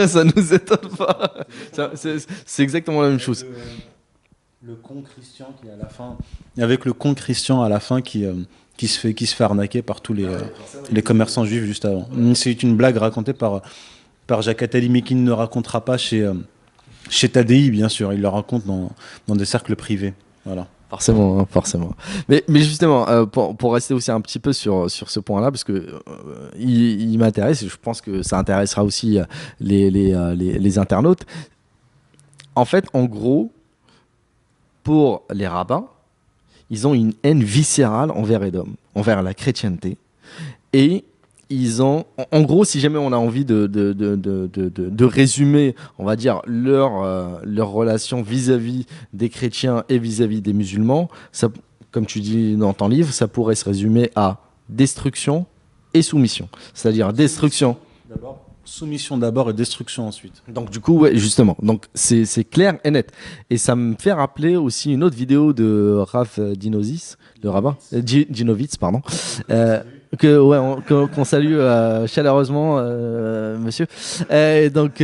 Ça nous étonne pas. C'est exactement la même chose. Le con Christian qui est à la fin, avec le con Christian à la fin qui se fait arnaquer par tous les commerçants juifs juste avant. C'est une blague racontée par Jacques Attali, mais qu'il ne racontera pas chez Tadi, bien sûr. Il le raconte dans des cercles privés. Voilà. Forcément, hein, forcément. Mais justement, pour rester aussi un petit peu sur ce point-là, parce que il m'intéresse, et je pense que ça intéressera aussi les internautes. En fait, en gros, pour les rabbins, ils ont une haine viscérale envers Edom, envers la chrétienté. Et ils ont, en gros, si jamais on a envie de résumer, on va dire, leur relation vis-à-vis des chrétiens et vis-à-vis des musulmans, ça, comme tu dis dans ton livre, ça pourrait se résumer à destruction et soumission. C'est-à-dire destruction. Soumission d'abord et destruction ensuite. Donc du coup, ouais, justement, donc c'est clair et net. Et ça me fait rappeler aussi une autre vidéo de Rav Dinosis, le rabbin, Dinovitz, pardon, qu'on salue chaleureusement, monsieur. Et donc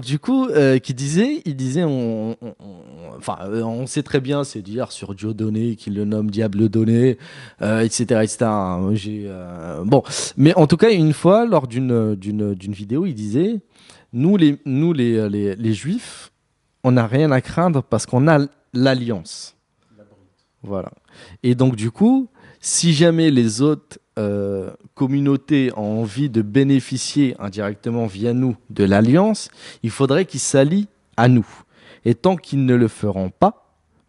du coup, il disait, on sait très bien, c'est dire sur Dieu donné, qu'il le nomme diable donné, etc., etc. Bon, mais en tout cas, une fois, lors d'une vidéo, il disait, nous les Juifs, on n'a rien à craindre parce qu'on a l'alliance. Voilà. Et donc du coup, si jamais les autres communautés ont envie de bénéficier indirectement via nous de l'alliance, il faudrait qu'ils s'allient à nous. Et tant qu'ils ne le feront pas,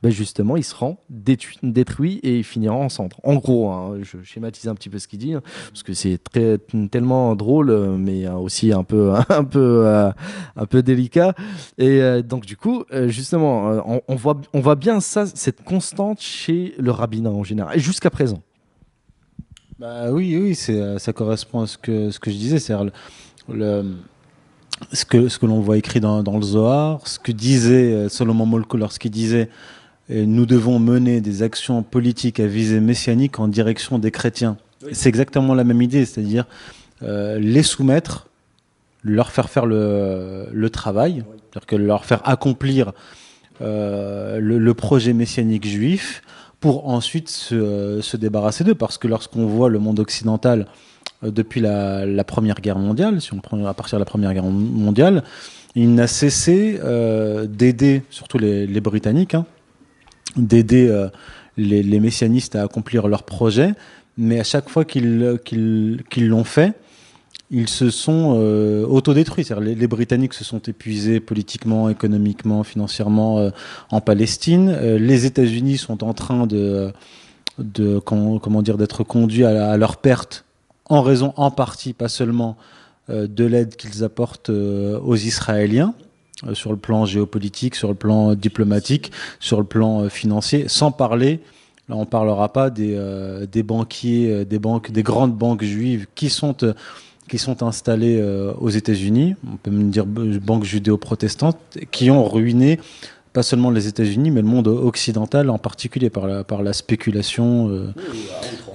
ben justement, ils seront détruits et ils finiront en cendres. En gros, hein, je schématise un petit peu ce qu'il dit, hein, parce que c'est tellement drôle, mais aussi un peu délicat. Et donc, du coup, justement, on voit bien ça, cette constante chez le rabbinat en général, et jusqu'à présent. Bah oui, ça correspond à ce que je disais, c'est-à-dire ce que l'on voit écrit dans le Zohar, ce que disait Solomon Molko lorsqu'il disait nous devons mener des actions politiques à visée messianique en direction des chrétiens. Oui. C'est exactement la même idée, c'est-à-dire les soumettre, leur faire faire le travail, oui. C'est-à-dire que leur faire accomplir le projet messianique juif pour ensuite se débarrasser d'eux. Parce que lorsqu'on voit le monde occidental depuis la Première Guerre mondiale, si on prend à partir de la Première Guerre mondiale, il n'a cessé d'aider, surtout les Britanniques, hein, d'aider les messianistes à accomplir leurs projets, mais à chaque fois qu'ils l'ont fait, ils se sont autodétruits. C'est-à-dire les Britanniques se sont épuisés politiquement, économiquement, financièrement en Palestine. Les États-Unis sont en train d'être conduits à leur perte en raison, en partie, pas seulement, de l'aide qu'ils apportent aux Israéliens, sur le plan géopolitique, sur le plan diplomatique, sur le plan financier, sans parler, là on ne parlera pas des banquiers, des grandes banques juives qui sont installées aux États-Unis, on peut même dire banques judéo-protestantes, qui ont ruiné pas seulement les États-Unis, mais le monde occidental, en particulier par la spéculation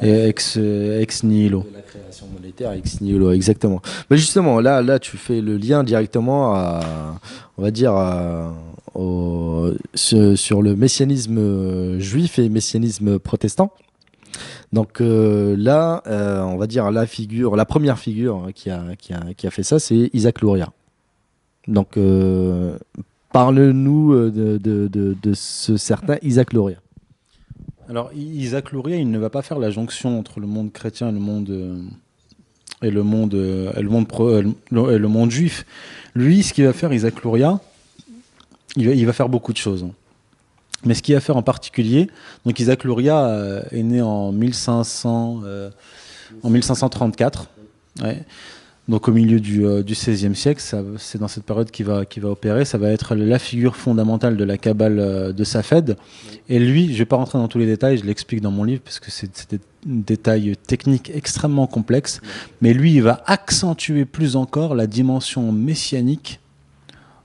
ex nihilo. De la création monétaire ex nihilo, exactement. Mais justement, là, tu fais le lien directement on va dire, sur le messianisme juif et le messianisme protestant. Donc là, on va dire la première figure qui a fait ça, c'est Isaac Luria. Donc parle-nous de ce certain Isaac Luria. Alors Isaac Luria, il ne va pas faire la jonction entre le monde chrétien et le monde juif. Lui, ce qu'il va faire, Isaac Luria, il va faire beaucoup de choses. Mais ce qu'il va faire en particulier, donc Isaac Luria est né en 1534. Ouais. Donc au milieu du XVIe siècle, c'est dans cette période qu'il va opérer. Ça va être la figure fondamentale de la Kabbale de Safed. Et lui, je ne vais pas rentrer dans tous les détails, je l'explique dans mon livre, parce que c'est des détails techniques extrêmement complexes. Mais lui, il va accentuer plus encore la dimension messianique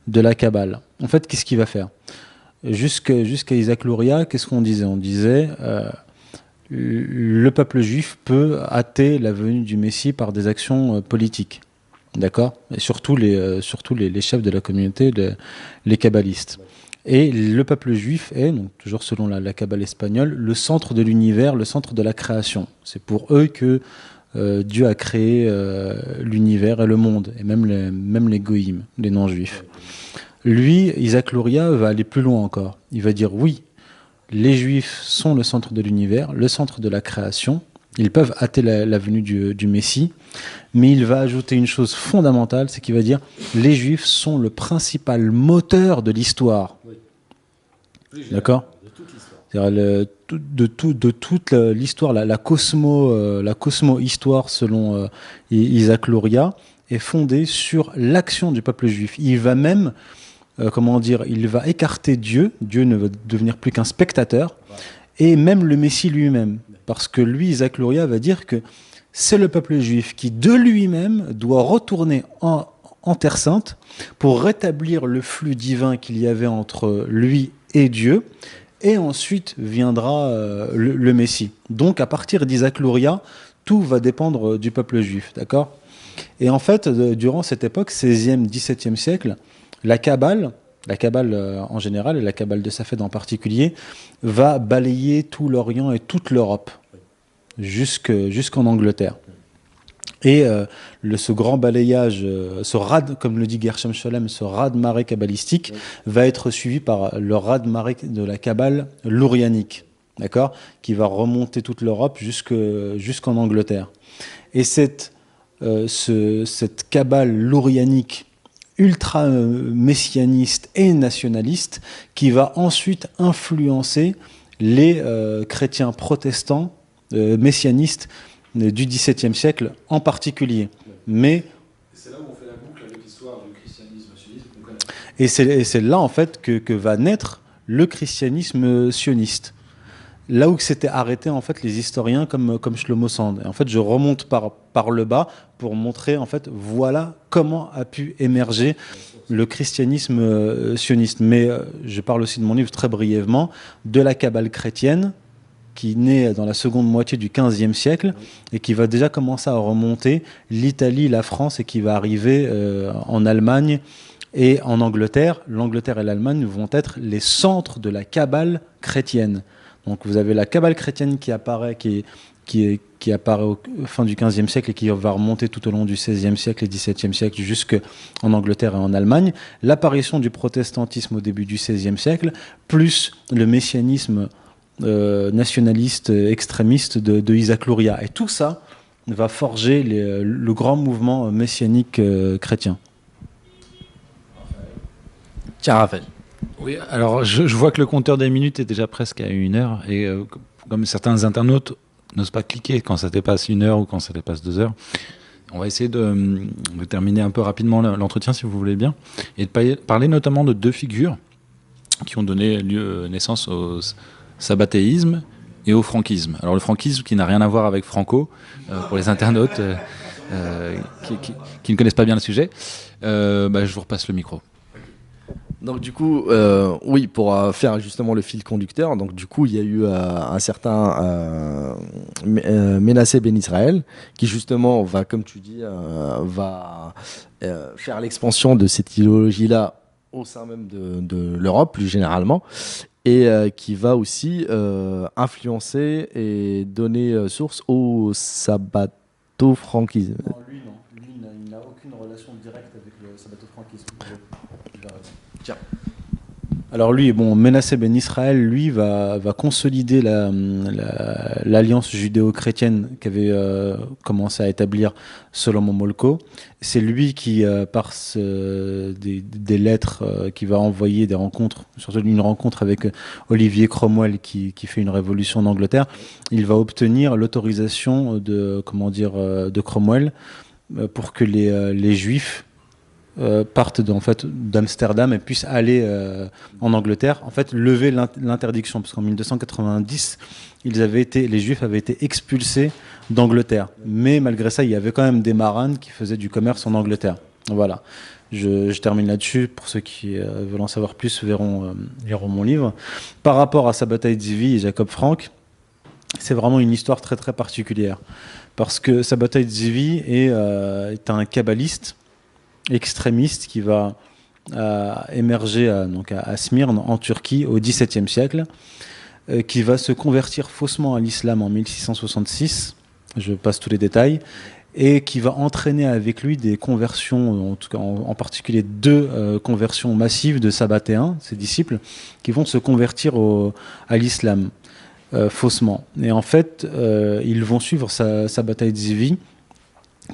de la Kabbale. En fait, qu'est-ce qu'il va faire ? jusqu'à Isaac Luria, qu'est-ce qu'on disait? On disait le peuple juif peut hâter la venue du Messie par des actions politiques. D'accord? Et surtout les chefs de la communauté, les kabbalistes. Et le peuple juif est, donc toujours selon la Kabbale espagnole, le centre de l'univers, le centre de la création. C'est pour eux que Dieu a créé l'univers et le monde, et même les goïms, les non-juifs. Lui, Isaac Luria, va aller plus loin encore. Il va dire oui, les juifs sont le centre de l'univers, le centre de la création. Ils peuvent hâter la venue du Messie, mais il va ajouter une chose fondamentale, c'est qu'il va dire les Juifs sont le principal moteur de l'histoire. Oui. D'accord ? De toute l'histoire. C'est-à-dire de toute l'histoire, la cosmo-histoire selon Isaac Luria est fondée sur l'action du peuple juif. Il va même, il va écarter Dieu. Dieu ne va devenir plus qu'un spectateur, et même le Messie lui-même. Parce que lui, Isaac Luria, va dire que c'est le peuple juif qui, de lui-même, doit retourner en Terre Sainte pour rétablir le flux divin qu'il y avait entre lui et Dieu. Et ensuite viendra le Messie. Donc, à partir d'Isaac Luria, tout va dépendre du peuple juif. D'accord ? Et en fait, durant cette époque, 16e, 17e siècle, la Kabbale en général, et la Kabbale de Safed en particulier, va balayer tout l'Orient et toute l'Europe, jusqu'en Angleterre. Et ce grand balayage, comme le dit Gershom Scholem, ce raz-de-marée kabbalistique, va être suivi par le raz-de-marée de la Kabbale lourianique, d'accord, qui va remonter toute l'Europe jusqu'en Angleterre. Et cette Kabbale lourianique ultra messianiste et nationaliste qui va ensuite influencer les chrétiens protestants messianistes du XVIIe siècle en particulier. Mais c'est là où on fait la boucle avec l'histoire du christianisme sionisme qu'on connaît. Et c'est là en fait que va naître le christianisme sioniste. Là où s'étaient arrêtés en fait les historiens comme Shlomo Sand. Et en fait, je remonte par le bas pour montrer en fait voilà comment a pu émerger le christianisme sioniste. Mais je parle aussi de mon livre très brièvement de la Kabbale chrétienne qui naît dans la seconde moitié du XVe siècle et qui va déjà commencer à remonter l'Italie, la France et qui va arriver en Allemagne et en Angleterre. L'Angleterre et l'Allemagne vont être les centres de la Kabbale chrétienne. Donc vous avez la Kabbale chrétienne qui apparaît, qui apparaît au fin du XVe siècle et qui va remonter tout au long du XVIe siècle et XVIIe siècle jusqu'en Angleterre et en Allemagne. L'apparition du protestantisme au début du XVIe siècle, plus le messianisme nationaliste, extrémiste de Isaac Luria. Et tout ça va forger le grand mouvement messianique chrétien. Tiens, Raphaël. Oui, alors je vois que le compteur des minutes est déjà presque à 1 heure et comme certains internautes n'osent pas cliquer quand ça dépasse 1 heure ou quand ça dépasse 2 heures, on va essayer de terminer un peu rapidement l'entretien si vous voulez bien et de parler notamment de 2 figures qui ont donné naissance au sabbatéisme et au franquisme. Alors le franquisme qui n'a rien à voir avec Franco, pour les internautes qui ne connaissent pas bien le sujet, je vous repasse le micro. Donc du coup, oui, pour faire justement le fil conducteur, donc du coup, il y a eu un certain Ménassé Ben Israël qui justement va, comme tu dis, va faire l'expansion de cette idéologie-là au sein même de l'Europe plus généralement, et qui va aussi influencer et donner source au sabbato-franquisme. Non, lui non. Lui, il n'a aucune relation directe avec le sabbato-franquisme. Tiens. Alors lui, Ménassé Ben Israël, lui, va consolider l'alliance judéo-chrétienne qu'avait commencé à établir Solomon Molko. C'est lui qui, par des lettres, qui va envoyer des rencontres, surtout une rencontre avec Olivier Cromwell qui fait une révolution en Angleterre. Il va obtenir l'autorisation de Cromwell pour que les Juifs partent d'Amsterdam et puissent aller en Angleterre, lever l'interdiction, parce qu'en 1290, les Juifs avaient été expulsés d'Angleterre. Mais malgré ça, il y avait quand même des marranes qui faisaient du commerce en Angleterre. Voilà. Je termine là-dessus. Pour ceux qui veulent en savoir plus, liront mon livre. Par rapport à Sabbatai Tzvi et Jacob Frank, c'est vraiment une histoire très très particulière. Parce que Sabbatai Tzvi est un kabbaliste extrémiste qui va émerger à Smyrne, en Turquie, au XVIIe siècle, qui va se convertir faussement à l'islam en 1666. Je passe tous les détails. Et qui va entraîner avec lui des conversions, en tout cas en particulier 2 conversions massives de sabbatéens, ses disciples, qui vont se convertir à l'islam faussement. Et en fait, ils vont suivre Sabbatai Tzvi,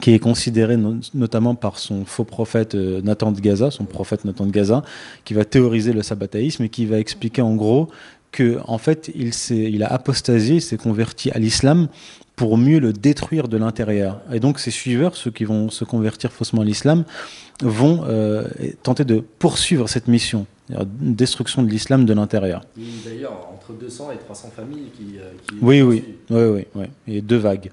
qui est considéré notamment par son faux prophète Nathan de Gaza, son prophète Nathan de Gaza, qui va théoriser le sabbatéisme et qui va expliquer en gros que en fait il a apostasié, il s'est converti à l'islam pour mieux le détruire de l'intérieur. Et donc ses suiveurs, ceux qui vont se convertir faussement à l'islam, vont tenter de poursuivre cette mission, une destruction de l'islam de l'intérieur. D'ailleurs, entre 200 et 300 familles qui oui. Et 2 vagues.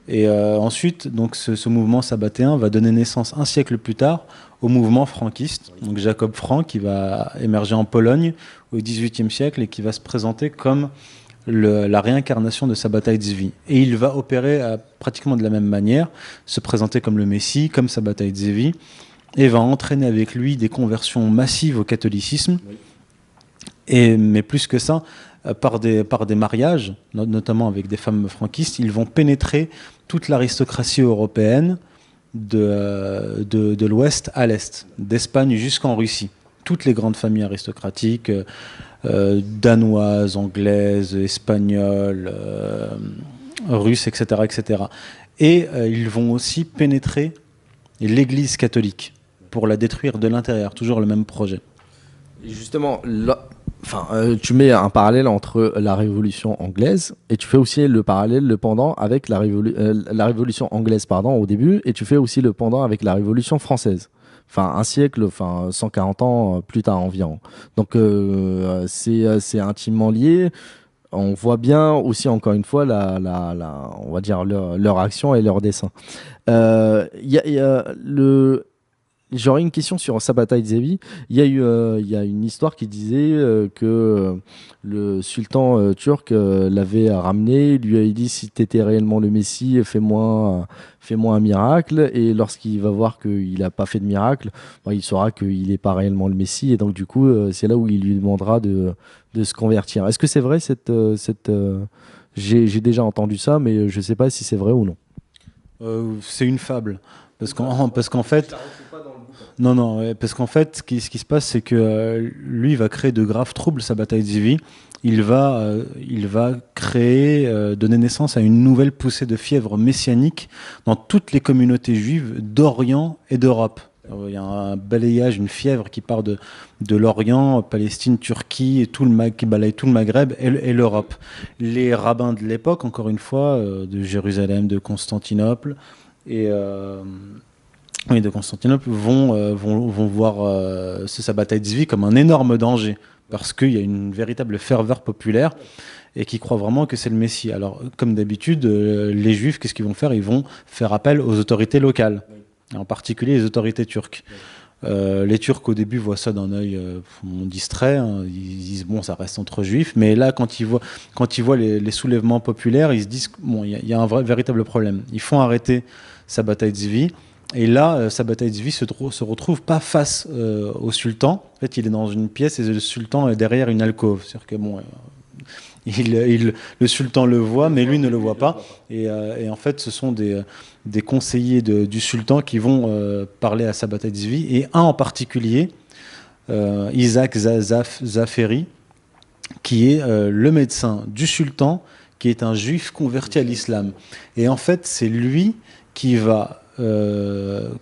Et ensuite, donc, ce mouvement sabbatéen va donner naissance un siècle plus tard au mouvement franquiste. Donc Jacob Frank, qui va émerger en Pologne au XVIIIe siècle et qui va se présenter comme la réincarnation de Sabbatai Tzvi. Et il va opérer pratiquement de la même manière, se présenter comme le Messie, comme Sabbatai Tzvi, et va entraîner avec lui des conversions massives au catholicisme. Oui. Mais plus que ça, par des mariages, notamment avec des femmes franquistes, ils vont pénétrer toute l'aristocratie européenne de l'ouest à l'est, d'Espagne jusqu'en Russie. Toutes les grandes familles aristocratiques, danoises, anglaises, espagnoles, russes, etc., etc. Et ils vont aussi pénétrer l'Église catholique pour la détruire de l'intérieur. Toujours le même projet. Et justement, tu mets un parallèle entre la Révolution anglaise et tu fais aussi le pendant avec la Révolution anglaise au début, et tu fais aussi le pendant avec la Révolution française. Un siècle, 140 ans plus tard environ. Donc c'est intimement lié. On voit bien aussi, encore une fois, on va dire leur action et leur dessin. J'aurais une question sur Sabbatai Tzvi. Il y a une histoire qui disait que le sultan turc l'avait ramené, lui avait dit: si tu étais réellement le Messie, fais-moi un miracle. Et lorsqu'il va voir qu'il n'a pas fait de miracle, il saura qu'il n'est pas réellement le Messie. Et donc du coup, c'est là où il lui demandera de se convertir. Est-ce que c'est vrai j'ai déjà entendu ça, mais je ne sais pas si c'est vrai ou non. C'est une fable. Parce qu'en fait... Non, parce qu'en fait, ce qui se passe, c'est que lui, il va créer de graves troubles, Sabbatai Tzvi. Il va donner naissance à une nouvelle poussée de fièvre messianique dans toutes les communautés juives d'Orient et d'Europe. Il y a un balayage, une fièvre qui part de l'Orient, Palestine, Turquie, qui balaye tout le Maghreb et l'Europe. Les rabbins de l'époque, encore une fois, de Jérusalem, de Constantinople de Constantinople, vont voir ce Sabbatai Tzvi comme un énorme danger, parce qu'il y a une véritable ferveur populaire et qui croient vraiment que c'est le Messie. Alors, comme d'habitude, les Juifs, qu'est-ce qu'ils vont faire ? Ils vont faire appel aux autorités locales, en particulier les autorités turques. Les Turcs, au début, voient ça d'un œil distrait. Ils disent, bon, ça reste entre Juifs. Mais là, quand ils voient les soulèvements populaires, ils se disent, bon, il y a un véritable problème. Ils font arrêter Sabbatai Tzvi. Et là, Sabbatai Tzvi se retrouve pas face au sultan. En fait, il est dans une pièce et le sultan est derrière une alcôve. C'est-à-dire que le sultan le voit, mais lui ne le voit pas. Et en fait, ce sont des conseillers du sultan qui vont parler à Sabbatai Tzvi. Et un en particulier, Isaac Zaferi, qui est le médecin du sultan, qui est un juif converti à l'islam. Et en fait, c'est lui qui va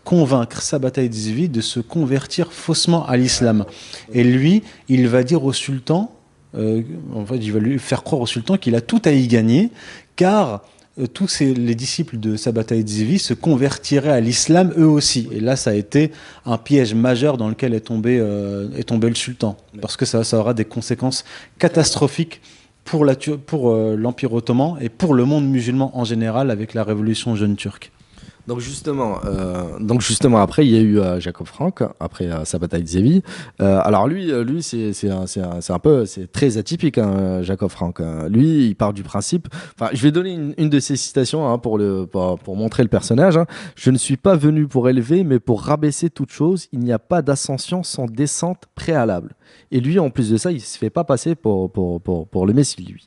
convaincre Sabbatai Tzvi de se convertir faussement à l'islam. Et lui, il va dire au sultan, en fait, il va lui faire croire au sultan qu'il a tout à y gagner, car tous les disciples de Sabbatai Tzvi se convertiraient à l'islam eux aussi. Et là, ça a été un piège majeur dans lequel est tombé le sultan, parce que ça aura des conséquences catastrophiques pour l'Empire ottoman et pour le monde musulman en général avec la révolution jeune turque. Donc justement, après il y a eu Jacob Frank après sa bataille de Zéville. Alors lui c'est très atypique, hein, Jacob Frank, hein. Lui, il part du principe. Enfin, je vais donner une de ses citations, hein, pour montrer le personnage, hein. Je ne suis pas venu pour élever, mais pour rabaisser toute chose. Il n'y a pas d'ascension sans descente préalable. Et lui, en plus de ça, il se fait pas passer pour le Messie, lui.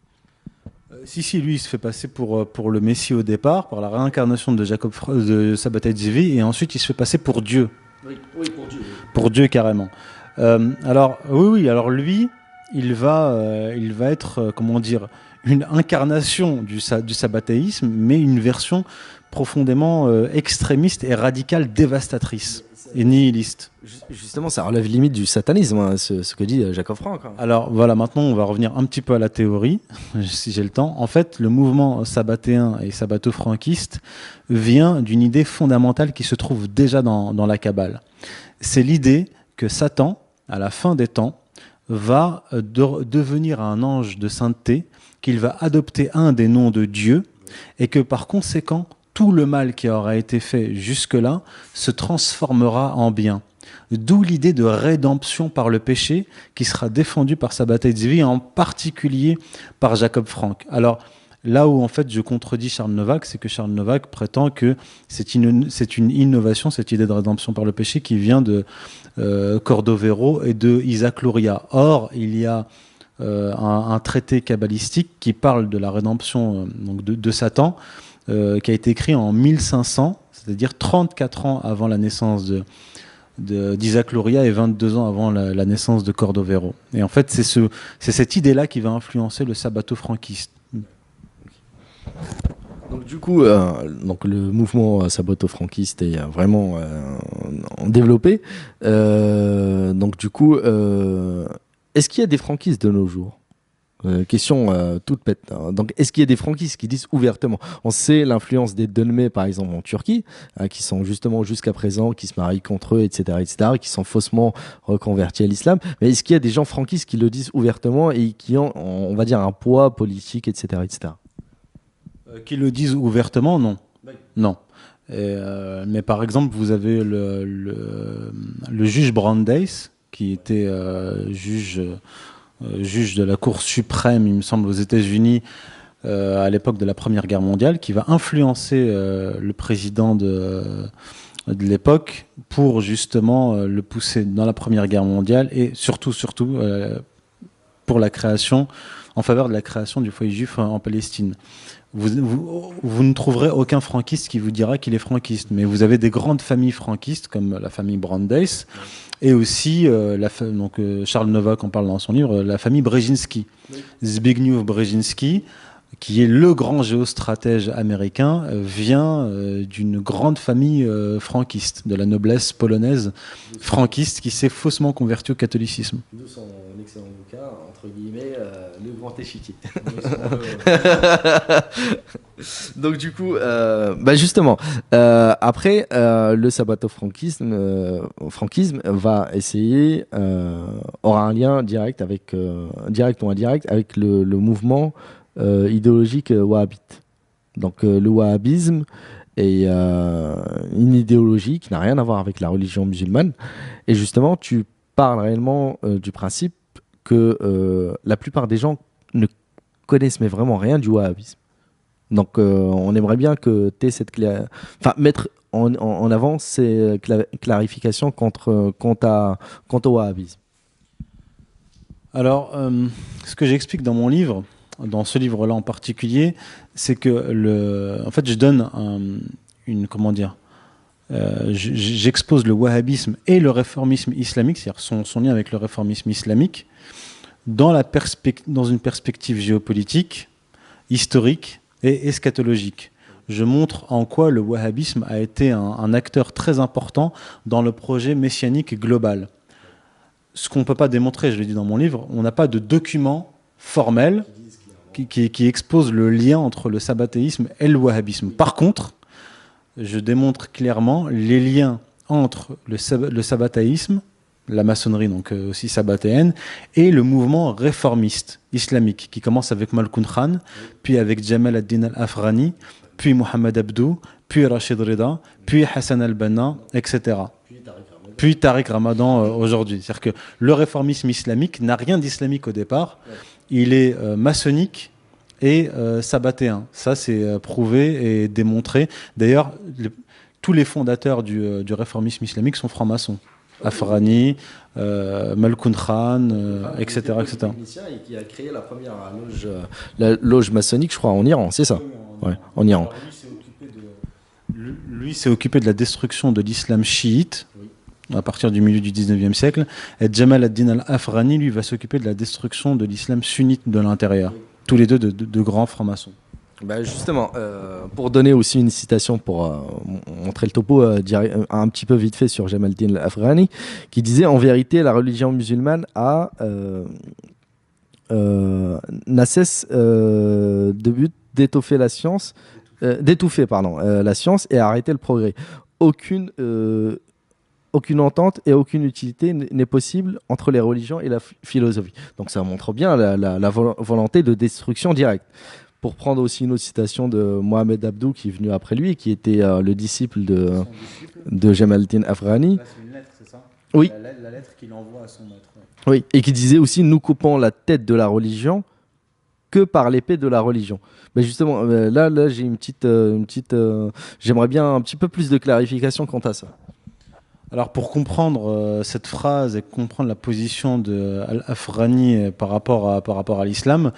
Si, lui, il se fait passer pour le Messie au départ, par la réincarnation de de Sabbatai Tzvi, et ensuite il se fait passer pour Dieu. Oui, pour Dieu. Pour Dieu, carrément. Alors, oui, alors lui, il va être, comment dire, une incarnation du sabbatéisme, mais une version profondément extrémiste et radicale, dévastatrice et nihiliste. Justement, ça relève limite du satanisme, hein, ce que dit Jacob Frank, hein. Alors voilà, maintenant on va revenir un petit peu à la théorie, si j'ai le temps. En fait, le mouvement sabbatéen et sabbato-franquiste vient d'une idée fondamentale qui se trouve déjà dans la Kabbale. C'est l'idée que Satan, à la fin des temps, va devenir un ange de sainteté, qu'il va adopter un des noms de Dieu, et que par conséquent, tout le mal qui aura été fait jusque-là se transformera en bien. D'où l'idée de rédemption par le péché qui sera défendue par Sabbatai Tzvi, en particulier par Jacob Frank. Alors, là où en fait je contredis Charles Novak, c'est que Charles Novak prétend que c'est une innovation, cette idée de rédemption par le péché, qui vient de Cordovero et de Isaac Luria. Or, il y a un traité kabbalistique qui parle de la rédemption donc de Satan, qui a été écrit en 1500, c'est-à-dire 34 ans avant la naissance d'Isaac Luria et 22 ans avant la naissance de Cordovero. Et en fait, c'est cette idée-là qui va influencer le sabbato-franquiste. Donc du coup, donc le mouvement sabbato-franquiste est vraiment développé. Donc du coup, est-ce qu'il y a des franquistes de nos jours? Question toute bête, hein. Donc, est-ce qu'il y a des franquistes qui disent ouvertement? On sait l'influence des Dönme, par exemple, en Turquie, qui sont justement jusqu'à présent, qui se marient contre eux, etc., qui sont faussement reconvertis à l'islam. Mais est-ce qu'il y a des gens franquistes qui le disent ouvertement et qui ont, on va dire, un poids politique, etc. Qui le disent ouvertement, non. Oui. Non. Mais par exemple, vous avez le juge Brandeis, qui était juge de la Cour suprême, il me semble, aux États-Unis à l'époque de la Première Guerre mondiale, qui va influencer le président de l'époque pour justement le pousser dans la Première Guerre mondiale et surtout pour la création, en faveur de la création du foyer juif en Palestine. Vous ne trouverez aucun franquiste qui vous dira qu'il est franquiste, mais vous avez des grandes familles franquistes comme la famille Brandeis et aussi Charles Novak en parle dans son livre, la famille Brzezinski. Oui. Zbigniew Brzezinski, qui est le grand géostratège américain, vient d'une grande famille franquiste, de la noblesse polonaise franquiste qui s'est faussement convertie au catholicisme. D'où son excellent bouquin, entre guillemets, Le Grand Échiquier. Donc du coup, justement, après, le sabbato-franquisme va essayer, aura un lien direct ou indirect avec le mouvement idéologique wahhabite. Donc le wahhabisme est une idéologie qui n'a rien à voir avec la religion musulmane. Et justement, tu parles réellement du principe que la plupart des gens ne connaissent mais vraiment rien du wahhabisme. Donc on aimerait bien que tu aies mettre en avant ces clarifications quant au wahhabisme. Alors, ce que j'explique dans mon livre, dans ce livre-là en particulier, c'est que en fait, je donne j'expose le wahhabisme et le réformisme islamique, c'est-à-dire son lien avec le réformisme islamique, dans une perspective géopolitique, historique et eschatologique. Je montre en quoi le wahhabisme a été un acteur très important dans le projet messianique global. Ce qu'on ne peut pas démontrer, je le dis dans mon livre, on n'a pas de document formel qui expose le lien entre le sabbatéisme et le wahhabisme. Par contre, je démontre clairement les liens entre le sabbatéisme, la maçonnerie donc aussi sabbatéenne, et le mouvement réformiste islamique qui commence avec Malkoun Khan, puis avec Jamal ad-Din al-Afrani puis Mohamed Abdou, puis Rachid Rida, puis Hassan al-Banna, etc. Puis Tariq Ramadan aujourd'hui. C'est-à-dire que le réformisme islamique n'a rien d'islamique au départ. Il est maçonnique et sabbatéen. Ça, c'est prouvé et démontré. D'ailleurs, tous les fondateurs du réformisme islamique sont francs-maçons. Afrani, Malkoun Khan, etc. etc. Et qui a créé la première loge, la loge maçonnique, je crois, en Iran, c'est ça? Ouais, en Iran. Lui s'est occupé de la destruction de l'islam chiite à partir du milieu du 19e siècle. Et Jamal ad-Din al-Afrani, lui, va s'occuper de la destruction de l'islam sunnite de l'intérieur. Tous les deux de grands francs-maçons. Bah justement, pour donner aussi une citation pour montrer le topo un petit peu vite fait sur Jamal ad-Din al-Afghani, qui disait en vérité la religion musulmane n'a cesse de but d'étouffer la science, la science et arrêter le progrès. Aucune entente et aucune utilité n'est possible entre les religions et la philosophie. Donc ça montre bien la volonté de destruction directe. Pour prendre aussi une autre citation de Mohamed Abdou, qui est venu après lui, qui était le disciple de Jamal ad-Din Afghani. C'est une lettre, c'est ça? Oui. La lettre qu'il envoie à son maître. Oui, et qui disait aussi, nous coupons la tête de la religion que par l'épée de la religion. Mais justement, là j'ai une petite j'aimerais bien un petit peu plus de clarification quant à ça. Alors pour comprendre cette phrase et comprendre la position de Al-Afghani par rapport à l'islam,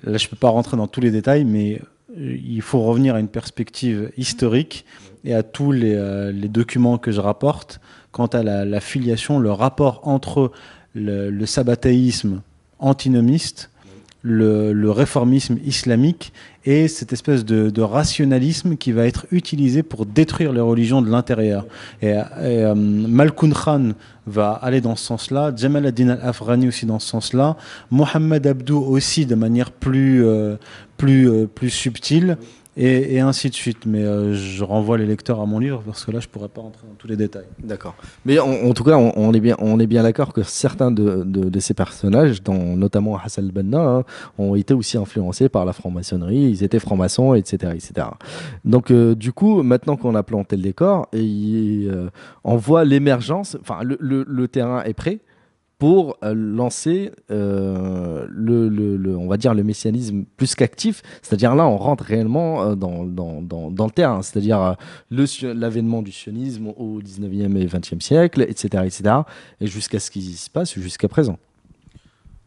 là je ne peux pas rentrer dans tous les détails, mais il faut revenir à une perspective historique et à tous les documents que je rapporte quant à la filiation, le rapport entre le sabbatéisme antinomiste, le réformisme islamique et cette espèce de rationalisme qui va être utilisé pour détruire les religions de l'intérieur. Et Malkoun Khan va aller dans ce sens-là, Jamal ad-Din al-Afghani aussi dans ce sens-là, Mohamed Abdou aussi de manière plus subtile, et ainsi de suite. Mais je renvoie les lecteurs à mon livre parce que là je pourrais pas rentrer dans tous les détails. D'accord. Mais en tout cas, on est bien d'accord que certains de ces personnages, notamment Hassan al-Banna, hein, ont été aussi influencés par la franc-maçonnerie. Ils étaient francs-maçons, etc., etc. Donc du coup, maintenant qu'on a planté le décor, on voit l'émergence. Enfin, le terrain est prêt pour lancer on va dire le messianisme plus qu'actif, c'est-à-dire là on rentre réellement dans le terrain, c'est-à-dire l'avènement du sionisme au 19e et 20e siècle, etc., et jusqu'à ce qui se passe jusqu'à présent.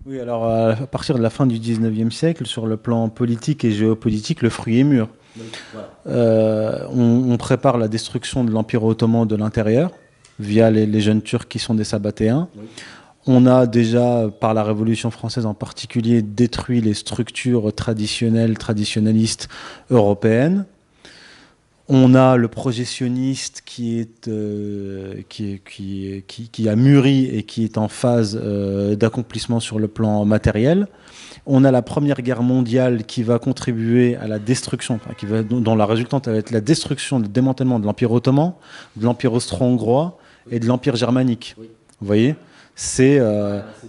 Oui, alors à partir de la fin du 19e siècle, sur le plan politique et géopolitique, le fruit est mûr. Oui, voilà. On prépare la destruction de l'Empire ottoman de l'intérieur via les jeunes Turcs qui sont des sabbatéens. Oui. On a déjà, par la Révolution française en particulier, détruit les structures traditionnalistes européennes. On a le projet sioniste qui a mûri et qui est en phase d'accomplissement sur le plan matériel. On a la Première Guerre mondiale qui va contribuer à la destruction, dont la résultante va être la destruction, le démantèlement de l'Empire ottoman, de l'Empire austro-hongrois et de l'Empire germanique. Oui. Vous voyez ? C'est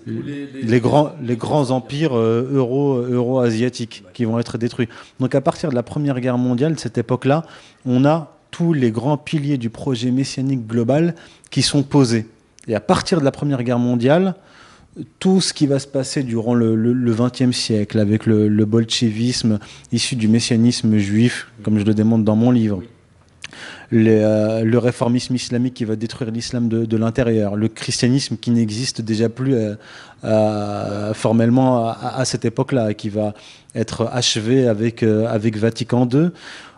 les grands empires euro-asiatiques qui vont être détruits. Donc à partir de la Première Guerre mondiale, cette époque-là, on a tous les grands piliers du projet messianique global qui sont posés. Et à partir de la Première Guerre mondiale, tout ce qui va se passer durant le XXe siècle, avec le bolchevisme issu du messianisme juif, comme je le démontre dans mon livre, le réformisme islamique qui va détruire l'islam de l'intérieur, le christianisme qui n'existe déjà plus formellement à cette époque-là, qui va être achevé avec Vatican II,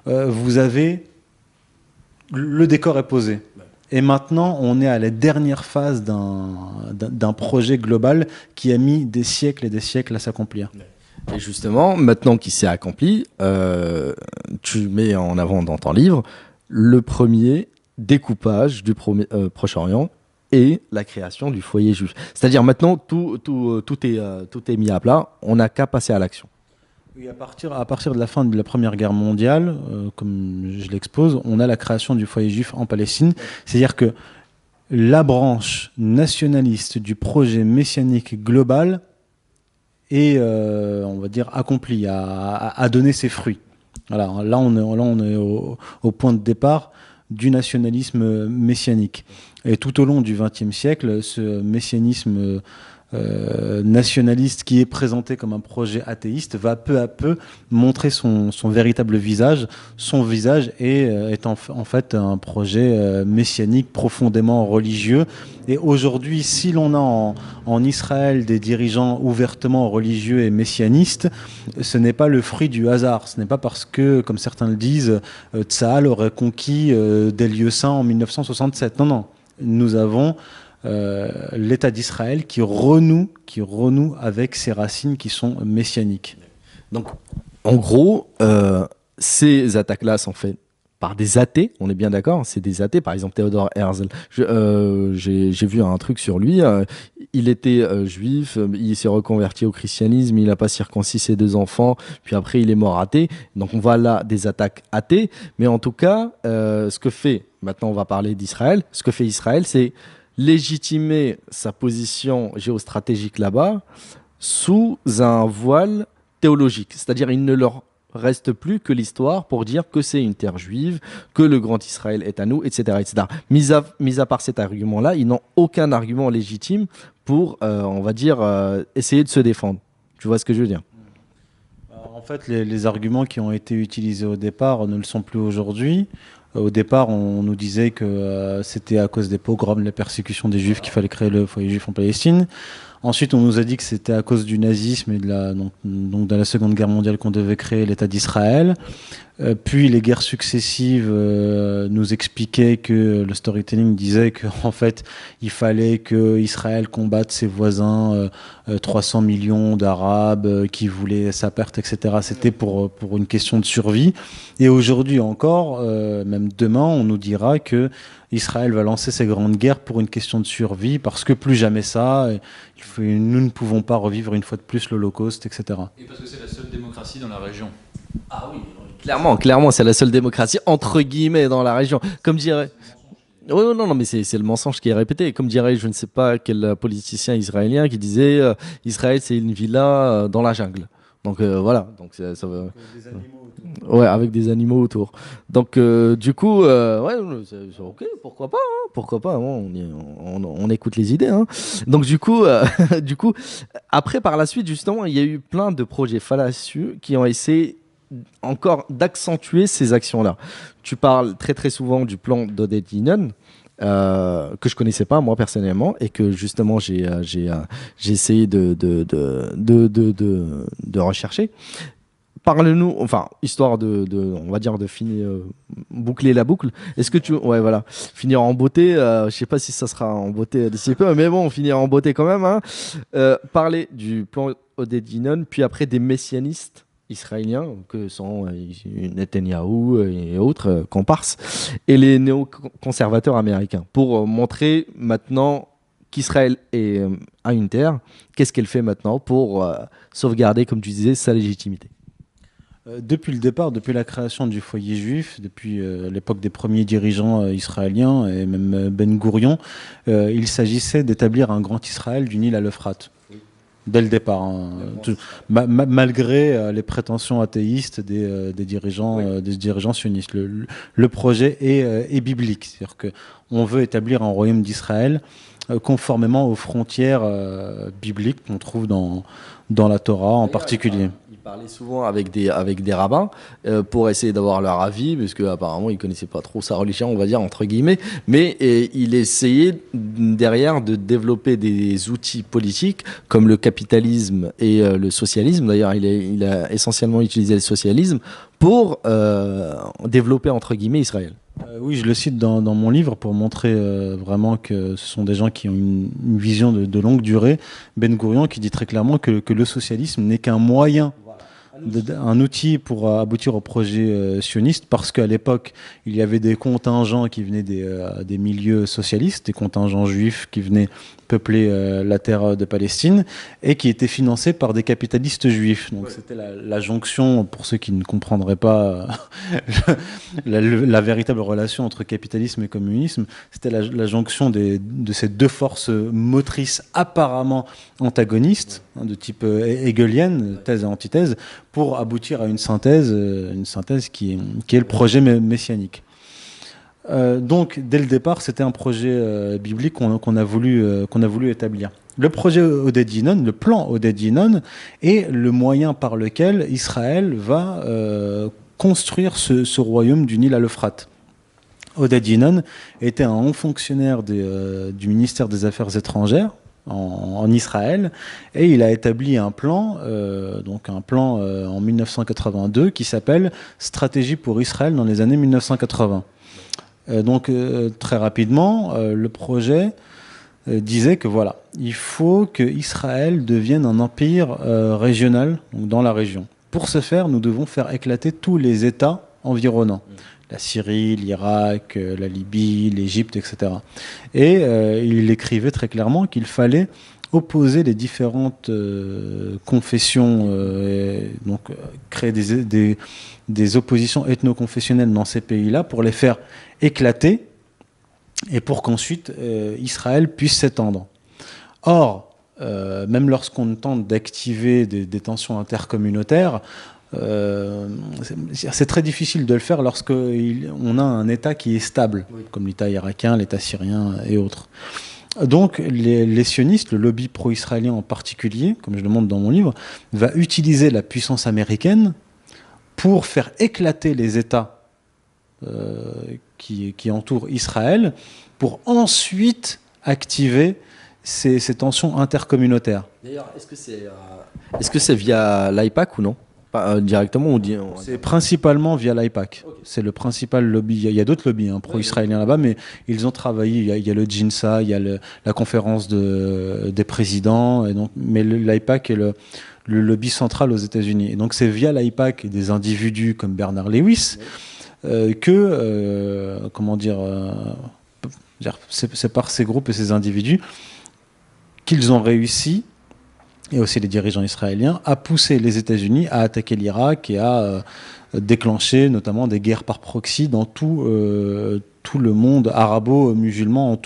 vous avez... Le décor est posé. Et maintenant, on est à la dernière phase d'un projet global qui a mis des siècles et des siècles à s'accomplir. Et justement, maintenant qu'il s'est accompli, tu mets en avant dans ton livre le premier découpage du Proche-Orient et la création du foyer juif. C'est-à-dire maintenant, tout est mis à plat, on n'a qu'à passer à l'action. Oui, à partir de la fin de la Première Guerre mondiale, comme je l'expose, on a la création du foyer juif en Palestine. C'est-à-dire que la branche nationaliste du projet messianique global est, on va dire, accomplie, a donné ses fruits. Voilà, là, on est au point de départ du nationalisme messianique. Et tout au long du XXe siècle, ce messianisme nationaliste qui est présenté comme un projet athéiste va peu à peu montrer son véritable visage. Son visage est en fait un projet messianique profondément religieux. Et aujourd'hui, si l'on a en Israël des dirigeants ouvertement religieux et messianistes, ce n'est pas le fruit du hasard. Ce n'est pas parce que, comme certains le disent, Tsahal aurait conquis des lieux saints en 1967. Non, non. Nous avons l'État d'Israël qui renoue avec ses racines qui sont messianiques. Donc, en gros, ces attaques-là sont faites par des athées, on est bien d'accord, c'est des athées, par exemple Theodor Herzl. J'ai vu un truc sur lui, il était juif, il s'est reconverti au christianisme, il n'a pas circoncis ses 2 enfants, puis après il est mort athée. Donc on voit là des attaques athées, mais en tout cas, ce que fait, maintenant on va parler d'Israël, ce que fait Israël, c'est légitimer sa position géostratégique là-bas sous un voile théologique. C'est-à-dire, il ne leur reste plus que l'histoire pour dire que c'est une terre juive, que le grand Israël est à nous, etc. etc. Mis à part cet argument-là, ils n'ont aucun argument légitime pour, on va dire, essayer de se défendre. Tu vois ce que je veux dire? En fait, les arguments qui ont été utilisés au départ ne le sont plus aujourd'hui. Au départ, on nous disait que c'était à cause des pogroms, les persécutions des Juifs qu'il fallait créer le foyer juif en Palestine. Ensuite, on nous a dit que c'était à cause du nazisme et donc de la Seconde Guerre mondiale qu'on devait créer l'État d'Israël. Puis les guerres successives nous expliquaient que le storytelling disait qu'en fait, il fallait que Israël combatte ses voisins, 300 millions d'Arabes qui voulaient sa perte, etc. C'était pour une question de survie. Et aujourd'hui encore, même demain, on nous dira que Israël va lancer ses grandes guerres pour une question de survie, parce que plus jamais ça, nous ne pouvons pas revivre une fois de plus l'Holocauste, etc. Et parce que c'est la seule démocratie dans la région. Ah oui, clairement, c'est la seule démocratie, entre guillemets, dans la région. Comme dirait... Oui, non, mais c'est le mensonge qui est répété. Comme dirait, je ne sais pas quel politicien israélien qui disait Israël, c'est une villa dans la jungle. Donc voilà, donc ça va... Ouais, avec des animaux autour. Donc du coup, ouais, c'est ok, pourquoi pas, hein, pourquoi pas. Hein, on écoute les idées. Hein. Donc du coup, du coup, après par la suite, justement, il y a eu plein de projets fallacieux qui ont essayé encore d'accentuer ces actions-là. Tu parles très très souvent du plan d'Oded Yinon, que je connaissais pas moi personnellement et que justement j'ai essayé de rechercher. Parle-nous, enfin, histoire on va dire de finir, boucler la boucle. Est-ce que ouais, voilà, finir en beauté. Je sais pas si ça sera en beauté d'ici peu, mais bon, finir en beauté quand même. Hein. Parler du plan Oded Yinon, puis après des messianistes israéliens que sont Netanyahou et autres comparses, et les néoconservateurs américains, pour montrer maintenant qu'Israël a une terre. Qu'est-ce qu'elle fait maintenant pour sauvegarder, comme tu disais, sa légitimité? Depuis le départ, depuis la création du foyer juif, depuis l'époque des premiers dirigeants israéliens et même Ben Gourion, il s'agissait d'établir un grand Israël du Nil à l'Euphrate. Dès le départ, hein, malgré les prétentions athéistes des dirigeants sionistes. Le projet est biblique, c'est-à-dire qu'on veut établir un royaume d'Israël conformément aux frontières bibliques qu'on trouve dans la Torah en particulier. Il parlait souvent avec des rabbins pour essayer d'avoir leur avis, parce qu'apparemment ils ne connaissaient pas trop sa religion, on va dire, entre guillemets, mais il essayait derrière de développer des outils politiques comme le capitalisme et le socialisme. D'ailleurs, il a essentiellement utilisé le socialisme pour développer, entre guillemets, Israël. Oui, je le cite dans mon livre pour montrer vraiment que ce sont des gens qui ont une vision de longue durée. Ben Gourion qui dit très clairement que le socialisme n'est qu'un moyen, un outil pour aboutir au projet sioniste, parce qu'à l'époque, il y avait des contingents qui venaient des milieux socialistes, des contingents juifs qui venaient peupler la terre de Palestine, et qui était financé par des capitalistes juifs. Donc c'était la jonction, pour ceux qui ne comprendraient pas la véritable relation entre capitalisme et communisme, c'était la jonction de ces deux forces motrices apparemment antagonistes, de type hegelienne, thèse et antithèse, pour aboutir à une synthèse qui est le projet messianique. Donc, dès le départ, c'était un projet biblique qu'on a voulu établir. Le projet Oded Yinon, le plan Oded Yinon, est le moyen par lequel Israël va construire ce royaume du Nil à l'Euphrate. Oded Yinon était un haut fonctionnaire du ministère des Affaires étrangères en Israël, et il a établi un plan, en 1982 qui s'appelle Stratégie pour Israël dans les années 1980. Très rapidement, le projet disait que voilà, il faut que Israël devienne un empire régional, donc dans la région. Pour ce faire, nous devons faire éclater tous les États environnants. La Syrie, l'Irak, la Libye, l'Égypte, etc. Et il écrivait très clairement qu'il fallait opposer les différentes confessions, créer des oppositions ethno-confessionnelles dans ces pays-là pour les faire éclater et pour qu'ensuite Israël puisse s'étendre. Or, même lorsqu'on tente d'activer des tensions intercommunautaires, c'est très difficile de le faire lorsqu'on a un État qui est stable, comme l'État irakien, l'État syrien et autres. Donc les sionistes, le lobby pro-israélien en particulier, comme je le montre dans mon livre, va utiliser la puissance américaine pour faire éclater les États qui entourent Israël, pour ensuite activer ces tensions intercommunautaires. D'ailleurs, est-ce que c'est via l'AIPAC ou non? Pas directement ou C'est principalement via l'AIPAC. Okay. C'est le principal lobby. Il y a d'autres lobbies pro-israéliens là-bas, mais ils ont travaillé. Il y a le JINSA, il y a la conférence des présidents, et donc, mais l'AIPAC est le lobby central aux États-Unis. Et donc c'est via l'AIPAC et des individus comme Bernard Lewis c'est par ces groupes et ces individus qu'ils ont réussi, et aussi les dirigeants israéliens, à pousser les États-Unis à attaquer l'Irak et à déclencher notamment des guerres par proxy dans tout le monde arabo-musulman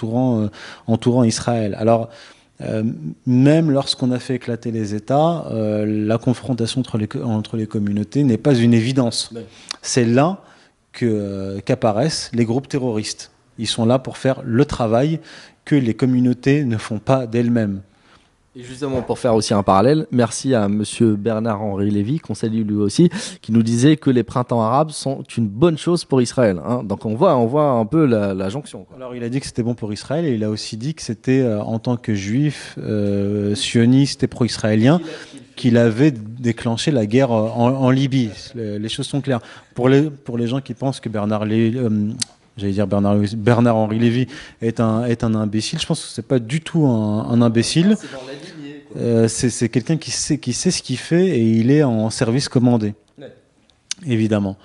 entourant Israël. Alors, même lorsqu'on a fait éclater les États, la confrontation entre les communautés n'est pas une évidence. Ouais. C'est là qu'apparaissent les groupes terroristes. Ils sont là pour faire le travail que les communautés ne font pas d'elles-mêmes. Et justement, pour faire aussi un parallèle, merci à monsieur Bernard-Henri Lévy, qu'on salue lui aussi, qui nous disait que les printemps arabes sont une bonne chose pour Israël. Hein. Donc on voit un peu la jonction. Quoi. Alors il a dit que c'était bon pour Israël, et il a aussi dit que c'était en tant que juif, sioniste et pro-israélien, qu'il avait déclenché la guerre en Libye. Les choses sont claires. Pour les gens qui pensent que Bernard-Henri Lévy est un imbécile, je pense que c'est pas du tout un imbécile. C'est dans la lignée, quoi. C'est quelqu'un qui sait ce qu'il fait, et il est en service commandé, évidemment.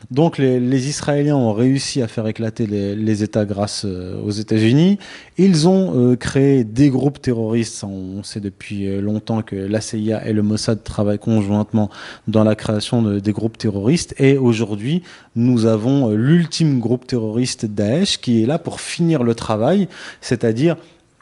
Donc les Israéliens ont réussi à faire éclater les États grâce aux États-Unis. Ils ont créé des groupes terroristes. On sait depuis longtemps que la CIA et le Mossad travaillent conjointement dans la création des groupes terroristes. Et aujourd'hui, nous avons l'ultime groupe terroriste Daesh qui est là pour finir le travail. C'est-à-dire,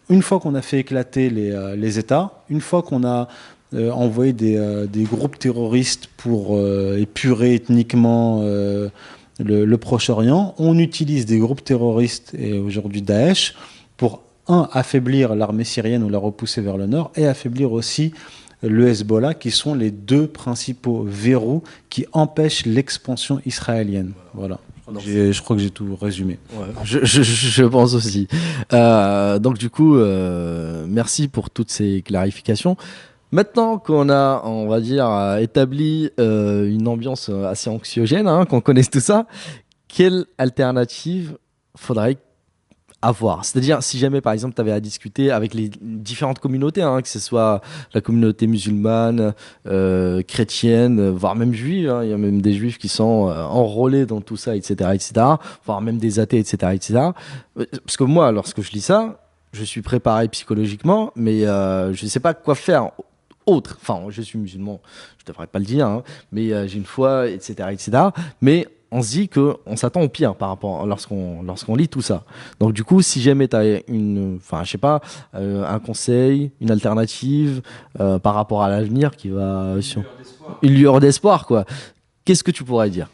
une fois qu'on a fait éclater les États, une fois qu'on a envoyer des groupes terroristes pour épurer ethniquement le Proche-Orient. On utilise des groupes terroristes, et aujourd'hui Daesh, pour affaiblir l'armée syrienne ou la repousser vers le nord, et affaiblir aussi le Hezbollah, qui sont les deux principaux verrous qui empêchent l'expansion israélienne. Voilà. Je crois que j'ai tout résumé. Ouais, je pense aussi. Donc du coup, merci pour toutes ces clarifications. Maintenant qu'on a, on va dire, établi une ambiance assez anxiogène, qu'on connaisse tout ça, quelle alternative faudrait avoir? C'est-à-dire, si jamais, par exemple, tu avais à discuter avec les différentes communautés, que ce soit la communauté musulmane, chrétienne, voire même juive, il y a même des juifs qui sont enrôlés dans tout ça, etc., voire même des athées, etc., etc. Parce que moi, lorsque je lis ça, je suis préparé psychologiquement, mais je ne sais pas quoi faire autre. Enfin, je suis musulman, je ne devrais pas le dire, hein, mais j'ai une foi, etc., etc. Mais on se dit qu'on s'attend au pire par rapport lorsqu'on lit tout ça. Donc du coup, si jamais tu as enfin, je sais pas, un conseil, une alternative par rapport à l'avenir qui va... Une lueur d'espoir, quoi. Qu'est-ce que tu pourrais dire?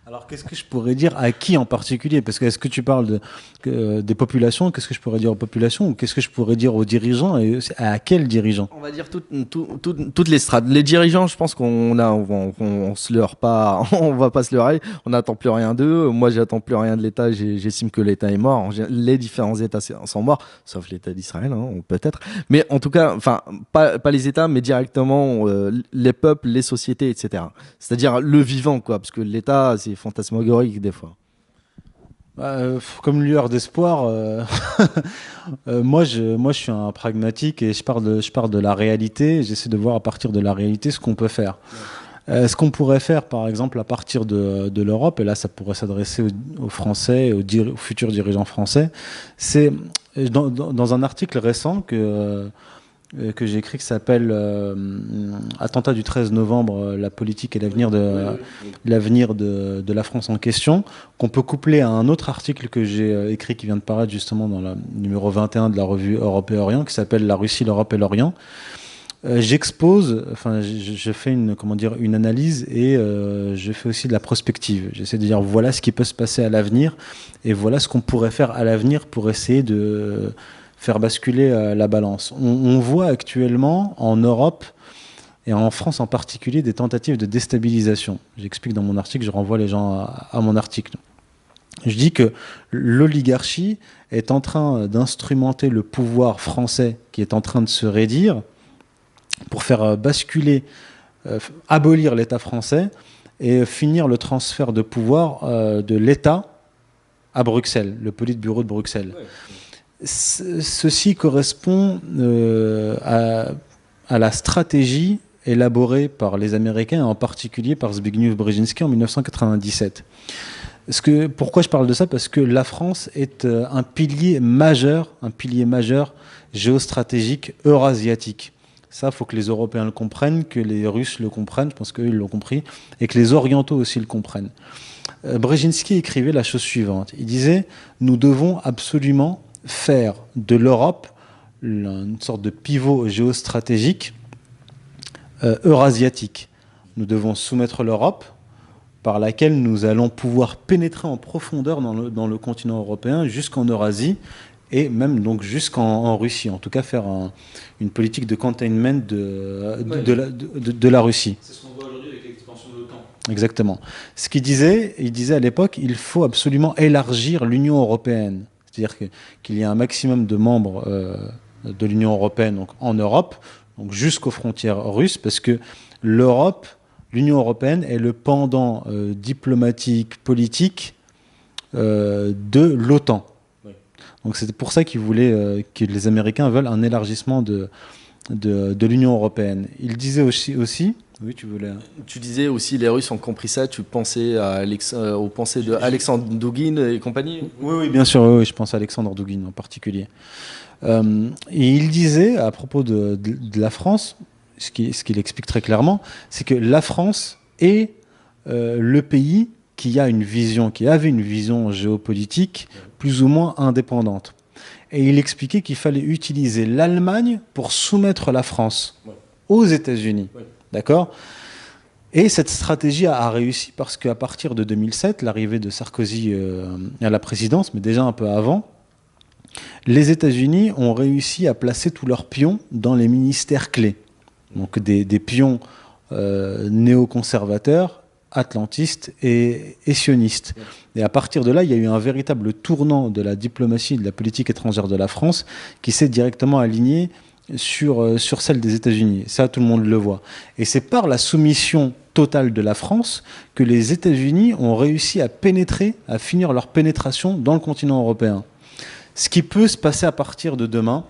Alors, qu'est-ce que je pourrais dire à qui en particulier? Parce que est-ce que tu parles des populations? Qu'est-ce que je pourrais dire aux populations? Ou qu'est-ce que je pourrais dire aux dirigeants? Et à quels dirigeants? On va dire toutes les strates. Les dirigeants, je pense on se leurre pas, on va pas se leurrer. On n'attend plus rien d'eux. Moi, j'attends plus rien de l'État. J'estime que l'État est mort. Les différents États sont morts, sauf l'État d'Israël, hein, peut-être. Mais en tout cas, enfin, pas les États, mais directement les peuples, les sociétés, etc. C'est-à-dire le vivant, quoi, parce que l'État, c'est fantasmagorique des fois. Comme lueur d'espoir, moi je suis un pragmatique et je pars de la réalité. J'essaie de voir à partir de la réalité ce qu'on peut faire. Ce qu'on pourrait faire, par exemple, à partir de l'Europe, et là ça pourrait s'adresser aux Français, aux futurs dirigeants français, c'est dans un article récent que j'ai écrit qui s'appelle Attentat du 13 novembre, la politique et l'avenir de la France en question, qu'on peut coupler à un autre article que j'ai écrit qui vient de paraître justement dans le numéro 21 de la revue Europe et Orient, qui s'appelle La Russie, l'Europe et l'Orient. J'expose, enfin, je fais une analyse et je fais aussi de la prospective. J'essaie de dire voilà ce qui peut se passer à l'avenir et voilà ce qu'on pourrait faire à l'avenir pour essayer de faire basculer la balance. On voit actuellement en Europe et en France en particulier des tentatives de déstabilisation. J'explique dans mon article, je renvoie les gens à mon article. Je dis que l'oligarchie est en train d'instrumenter le pouvoir français qui est en train de se raidir pour faire basculer, abolir l'État français et finir le transfert de pouvoir de l'État à Bruxelles, le Politburo de Bruxelles. Ouais. Ceci correspond à la stratégie élaborée par les Américains, en particulier par Zbigniew Brzezinski en 1997. Pourquoi je parle de ça? Parce que la France est un pilier majeur géostratégique eurasiatique. Ça, il faut que les Européens le comprennent, que les Russes le comprennent, je pense qu'eux, ils l'ont compris, et que les Orientaux aussi le comprennent. Brzezinski écrivait la chose suivante. Il disait « Nous devons absolument faire de l'Europe une sorte de pivot géostratégique eurasiatique. Nous devons soumettre l'Europe par laquelle nous allons pouvoir pénétrer en profondeur dans le continent européen jusqu'en Eurasie et même donc jusqu'en Russie. En tout cas, faire une politique de containment de la Russie. C'est ce qu'on voit aujourd'hui avec l'expansion de l'OTAN. Exactement. Il disait à l'époque, il faut absolument élargir l'Union européenne. C'est-à-dire qu'il y a un maximum de membres de l'Union européenne donc en Europe, donc jusqu'aux frontières russes, parce que l'Union européenne est le pendant diplomatique, politique de l'OTAN. Oui. Donc c'est pour ça qu'ils voulaient, que les Américains veulent un élargissement de l'Union européenne. Il disait aussi oui, tu voulais. Tu disais aussi les Russes ont compris ça. Tu pensais aux pensées de Alexandre Douguin et compagnie. Oui, bien sûr. Oui, je pense à Alexandre Douguin en particulier. Et il disait à propos de la France, ce qu'il explique très clairement, c'est que la France est le pays qui avait une vision géopolitique plus ou moins indépendante. Et il expliquait qu'il fallait utiliser l'Allemagne pour soumettre la France aux États-Unis. Oui. D'accord ? Et cette stratégie a réussi parce qu'à partir de 2007, l'arrivée de Sarkozy à la présidence, mais déjà un peu avant, les États-Unis ont réussi à placer tous leurs pions dans les ministères clés. Donc des pions néoconservateurs, atlantistes et sionistes. Et à partir de là, il y a eu un véritable tournant de la diplomatie et de la politique étrangère de la France qui s'est directement aligné sur celle des États-Unis. Ça, tout le monde le voit. Et c'est par la soumission totale de la France que les États-Unis ont réussi à finir leur pénétration dans le continent européen. Ce qui peut se passer à partir de demain,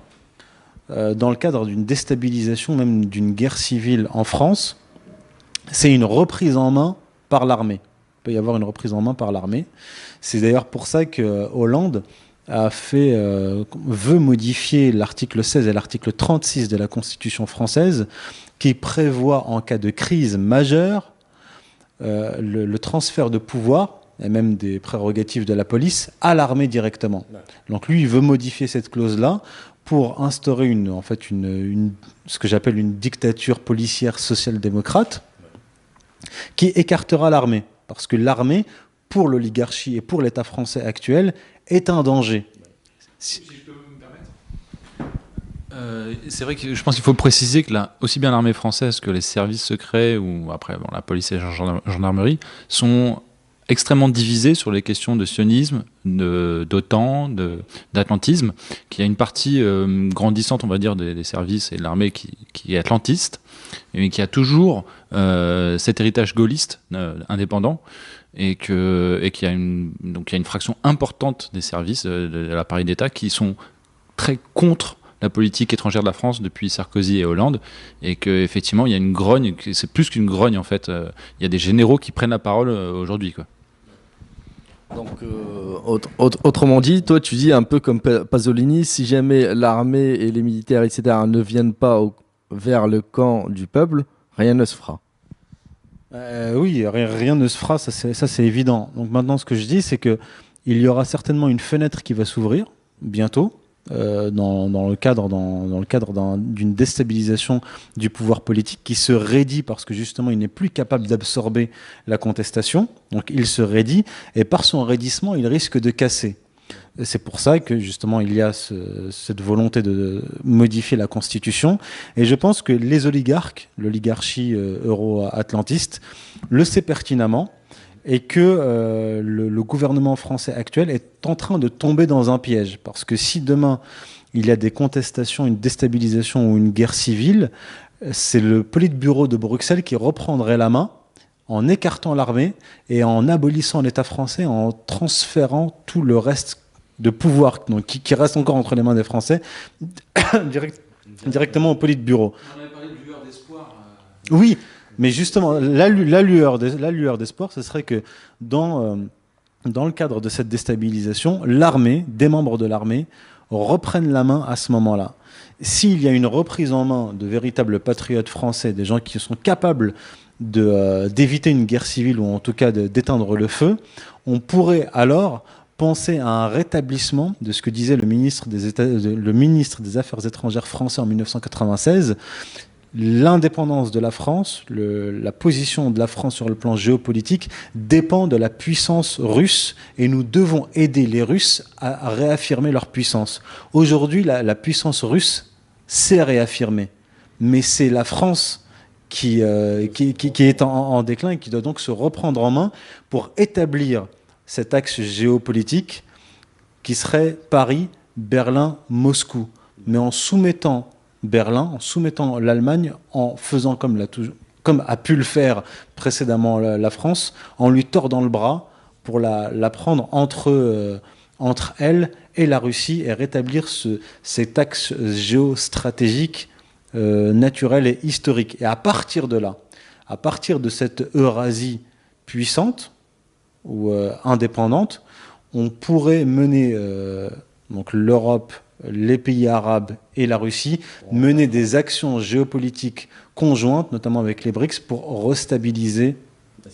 dans le cadre d'une déstabilisation, même d'une guerre civile en France, c'est une reprise en main par l'armée. Il peut y avoir une reprise en main par l'armée. C'est d'ailleurs pour ça que Hollande veut modifier l'article 16 et l'article 36 de la Constitution française, qui prévoit en cas de crise majeure le transfert de pouvoir et même des prérogatives de la police à l'armée directement. Donc lui, il veut modifier cette clause-là pour instaurer ce que j'appelle une dictature policière social-démocrate qui écartera l'armée. Parce que l'armée, pour l'oligarchie et pour l'État français actuel, est un danger. Si je peux me permettre. C'est vrai que je pense qu'il faut préciser que aussi bien l'armée française que les services secrets ou après la police et la gendarmerie sont extrêmement divisés sur les questions de sionisme, d'OTAN, d'atlantisme, qu'il y a une partie grandissante, on va dire, des services et de l'armée qui est atlantiste, mais qui a toujours cet héritage gaulliste indépendant, et qu'il y a une fraction importante des services de l'appareil d'État qui sont très contre la politique étrangère de la France depuis Sarkozy et Hollande, et qu'effectivement il y a une grogne, c'est plus qu'une grogne en fait, il y a des généraux qui prennent la parole aujourd'hui, quoi. Donc, autrement dit, toi, tu dis un peu comme Pasolini, si jamais l'armée et les militaires, etc., ne viennent pas vers le camp du peuple, rien ne se fera. Oui, rien ne se fera, ça c'est évident. Donc maintenant, ce que je dis, c'est qu'il y aura certainement une fenêtre qui va s'ouvrir bientôt, dans le cadre d'une déstabilisation du pouvoir politique qui se raidit parce que justement il n'est plus capable d'absorber la contestation, donc il se raidit et par son raidissement il risque de casser. C'est pour ça que justement il y a cette volonté de modifier la Constitution, et je pense que les oligarques, l'oligarchie euro-atlantiste, le sait pertinemment, et que le gouvernement français actuel est en train de tomber dans un piège. Parce que si demain, il y a des contestations, une déstabilisation ou une guerre civile, c'est le Politburo de Bruxelles qui reprendrait la main en écartant l'armée et en abolissant l'État français, en transférant tout le reste de pouvoir donc, qui reste encore entre les mains des Français directement au Politburo. On avait parlé de lueur d'espoir. Oui. Mais justement, la lueur d'espoir, ce serait que dans le cadre de cette déstabilisation, l'armée, des membres de l'armée, reprennent la main à ce moment-là. S'il y a une reprise en main de véritables patriotes français, des gens qui sont capables d'éviter une guerre civile ou en tout cas d'éteindre le feu, on pourrait alors penser à un rétablissement de ce que disait le ministre des Affaires étrangères français en 1996. L'indépendance de la France, la position de la France sur le plan géopolitique dépend de la puissance russe et nous devons aider les Russes à réaffirmer leur puissance. Aujourd'hui, la puissance russe s'est réaffirmée, mais c'est la France qui est en déclin et qui doit donc se reprendre en main pour établir cet axe géopolitique qui serait Paris, Berlin, Moscou, mais en soumettant Berlin, en soumettant l'Allemagne, en faisant comme a pu le faire précédemment la France, en lui tordant le bras pour la prendre entre elle et la Russie et rétablir cet axe géostratégique naturel et historique. Et à partir de là, à partir de cette Eurasie puissante ou indépendante, on pourrait mener donc l'Europe, les pays arabes et la Russie, mener des actions géopolitiques conjointes, notamment avec les BRICS, pour restabiliser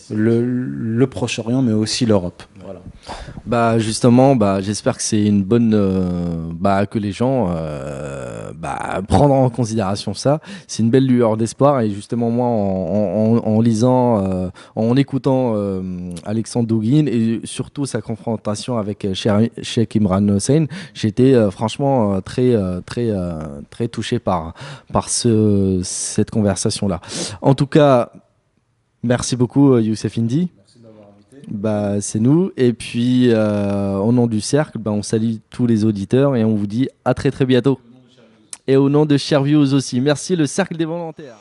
le Proche-Orient, mais aussi l'Europe. Voilà. Bah justement, j'espère que c'est une bonne, que les gens prendront en considération ça. C'est une belle lueur d'espoir, et justement moi en lisant, en écoutant Alexandre Douguin et surtout sa confrontation avec Cheikh Imran Hussein, j'étais franchement très touché par cette conversation là. En tout cas, merci beaucoup Youssef Indy. C'est nous. Et puis, au nom du cercle, on salue tous les auditeurs et on vous dit à très très bientôt. Et au nom de Sherviews aussi. Merci, le cercle des volontaires.